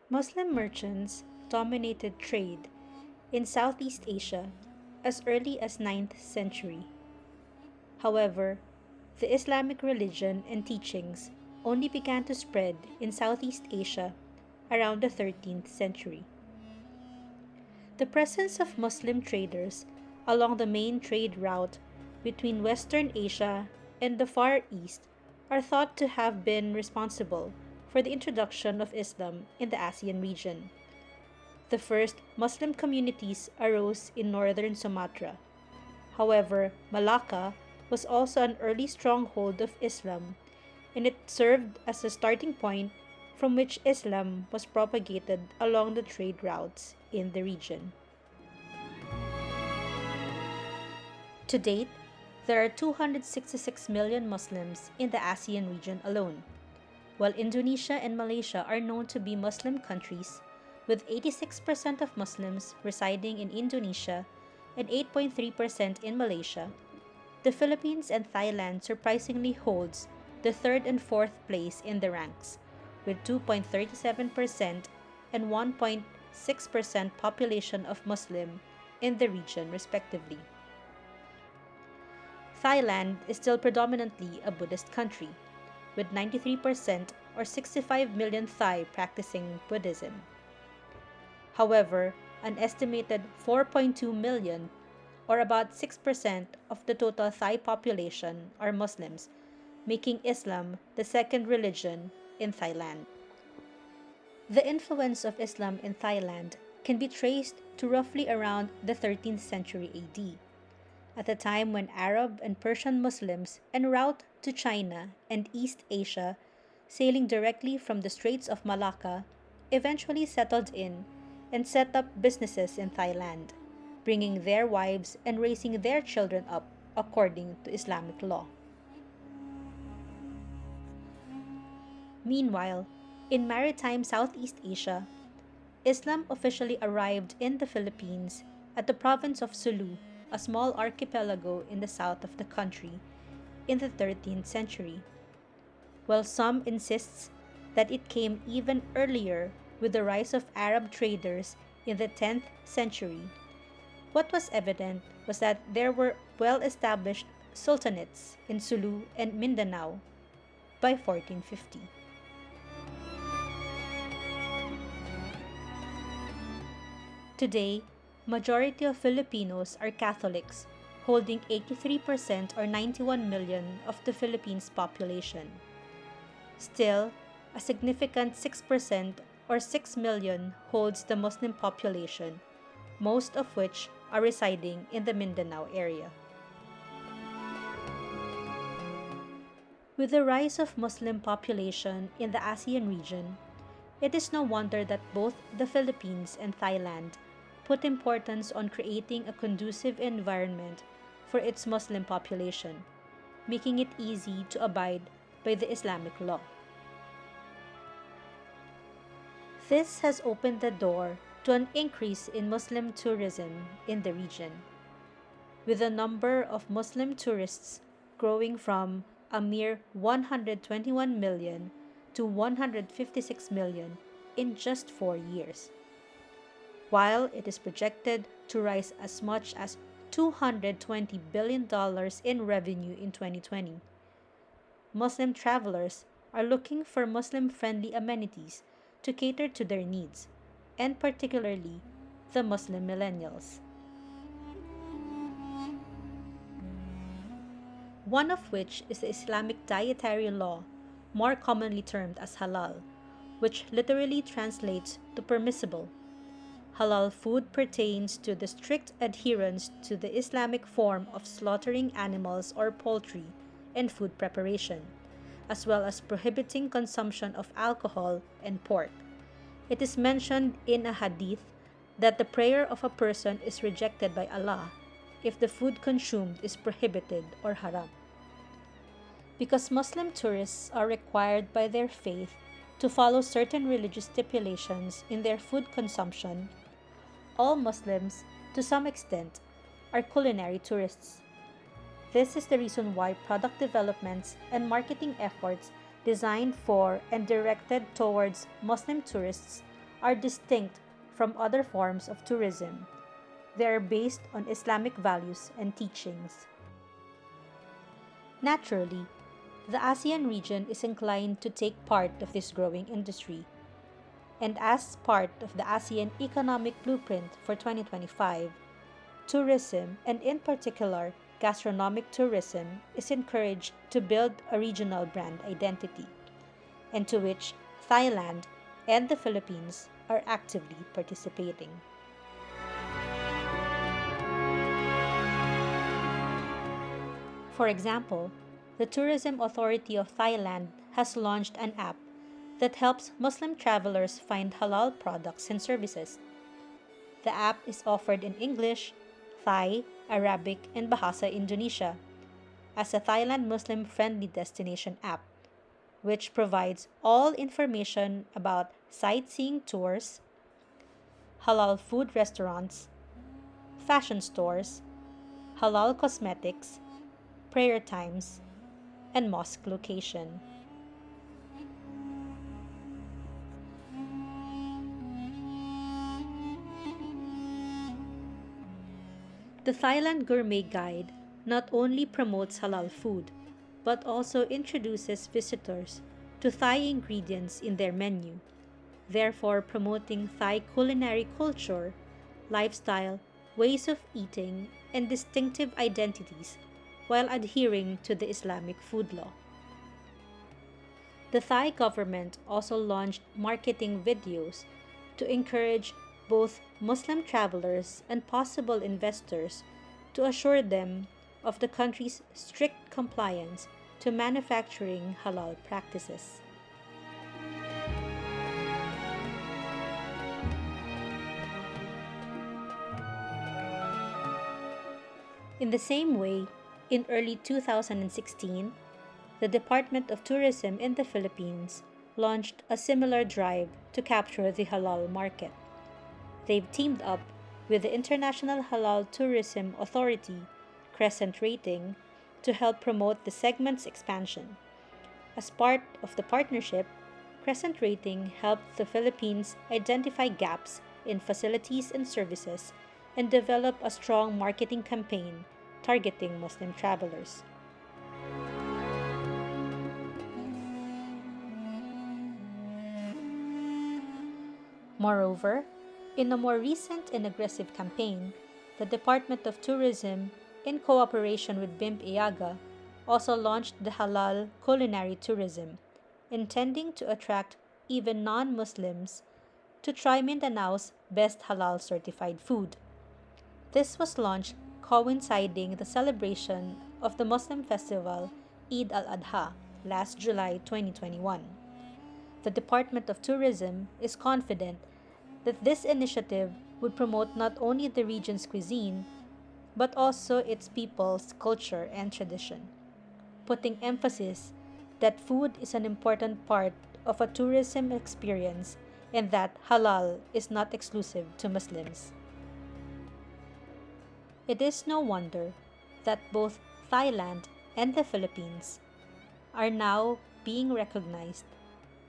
Muslim merchants dominated trade in Southeast Asia as early as ninth century. However, the Islamic religion and teachings only began to spread in Southeast Asia around the 13th century. The presence of Muslim traders along the main trade route between Western Asia and the Far East are thought to have been responsible for the introduction of Islam in the ASEAN region. The first Muslim communities arose in northern Sumatra. However, Malacca was also an early stronghold of Islam, and it served as a starting point from which Islam was propagated along the trade routes in the region. To date, there are 266 million Muslims in the ASEAN region alone, while Indonesia and Malaysia are known to be Muslim countries, with 86% of Muslims residing in Indonesia and 8.3% in Malaysia. The Philippines and Thailand surprisingly holds the third and fourth place in the ranks, with 2.37% and 1.6% population of Muslim in the region respectively. Thailand is still predominantly a Buddhist country, with 93% or 65 million Thai practicing Buddhism. However, an estimated 4.2 million, or about 6% of the total Thai population, are Muslims, making Islam the second religion in Thailand. The influence of Islam in Thailand can be traced to roughly around the 13th century AD, at a time when Arab and Persian Muslims en route to China and East Asia, sailing directly from the Straits of Malacca, eventually settled in and set up businesses in Thailand, bringing their wives and raising their children up according to Islamic law. Meanwhile, in maritime Southeast Asia, Islam officially arrived in the Philippines at the province of Sulu, a small archipelago in the south of the country, in the 13th century, while some insists that it came even earlier with the rise of Arab traders in the 10th century. What was evident was that there were well-established sultanates in Sulu and Mindanao by 1450. Today, majority of Filipinos are Catholics, holding 83% or 91 million of the Philippines' population. Still, a significant 6% or 6 million holds the Muslim population, most of which are residing in the Mindanao area. With the rise of Muslim population in the ASEAN region, it is no wonder that both the Philippines and Thailand put importance on creating a conducive environment for its Muslim population, making it easy to abide by the Islamic law. This has opened the door to an increase in Muslim tourism in the region, with the number of Muslim tourists growing from a mere 121 million to 156 million in just 4 years, while it is projected to rise as much as $220 billion in revenue in 2020. Muslim travelers are looking for Muslim-friendly amenities to cater to their needs, and particularly the Muslim millennials. One of which is the Islamic dietary law, more commonly termed as halal, which literally translates to permissible. Halal food pertains to the strict adherence to the Islamic form of slaughtering animals or poultry and food preparation, as well as prohibiting consumption of alcohol and pork. It is mentioned in a hadith that the prayer of a person is rejected by Allah if the food consumed is prohibited or haram. Because Muslim tourists are required by their faith to follow certain religious stipulations in their food consumption, all Muslims, to some extent, are culinary tourists. This is the reason why product developments and marketing efforts designed for and directed towards Muslim tourists are distinct from other forms of tourism. They are based on Islamic values and teachings. Naturally, the ASEAN region is inclined to take part of this growing industry, and as part of the ASEAN Economic Blueprint for 2025, tourism, and in particular gastronomic tourism, is encouraged to build a regional brand identity, and to which Thailand and the Philippines are actively participating. For example, the Tourism Authority of Thailand has launched an app that helps Muslim travelers find halal products and services. The app is offered in English, Thai, Arabic, and Bahasa Indonesia as a Thailand Muslim friendly destination app, which provides all information about sightseeing tours, halal food restaurants, fashion stores, halal cosmetics, prayer times, and mosque location. The Thailand Gourmet Guide not only promotes halal food, but also introduces visitors to Thai ingredients in their menu, therefore promoting Thai culinary culture, lifestyle, ways of eating, and distinctive identities while adhering to the Islamic food law. The Thai government also launched marketing videos to encourage both Muslim travelers and possible investors to assure them of the country's strict compliance to manufacturing halal practices. In the same way, in early 2016, the Department of Tourism in the Philippines launched a similar drive to capture the halal market. They've teamed up with the International Halal Tourism Authority, Crescent Rating, to help promote the segment's expansion. As part of the partnership, Crescent Rating helped the Philippines identify gaps in facilities and services and develop a strong marketing campaign targeting Muslim travelers. Moreover, in a more recent and aggressive campaign, the Department of Tourism, in cooperation with BIMP Iaga, also launched the Halal Culinary Tourism, intending to attract even non-Muslims to try Mindanao's best halal certified food. This was launched coinciding the celebration of the Muslim festival Eid al-Adha last July 2021. The Department of Tourism is confident that this initiative would promote not only the region's cuisine, but also its people's culture and tradition, putting emphasis that food is an important part of a tourism experience and that halal is not exclusive to Muslims. It is no wonder that both Thailand and the Philippines are now being recognized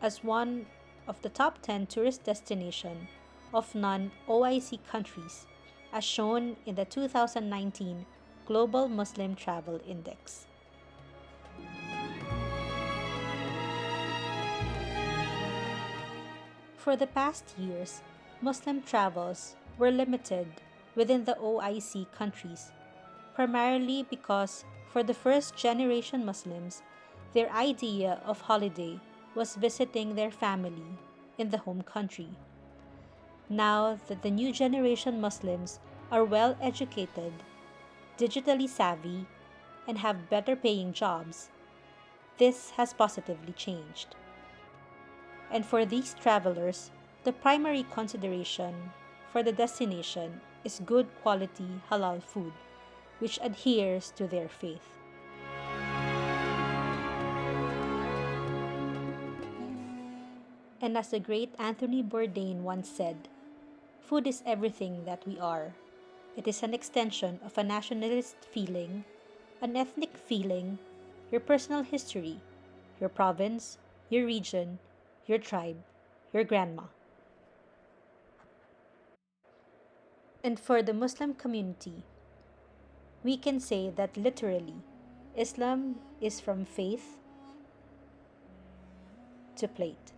as one of the top 10 tourist destinations of non-OIC countries, as shown in the 2019 Global Muslim Travel Index. For the past years, Muslim travels were limited within the OIC countries, primarily because for the first generation Muslims, their idea of holiday was visiting their family in the home country. Now that the new generation Muslims are well educated, digitally savvy, and have better paying jobs, this has positively changed. And for these travelers, the primary consideration for the destination is good quality halal food, which adheres to their faith. And as the great Anthony Bourdain once said, food is everything that we are. It is an extension of a nationalist feeling, an ethnic feeling, your personal history, your province, your region, your tribe, your grandma. And for the Muslim community, we can say that literally, Islam is from faith to plate.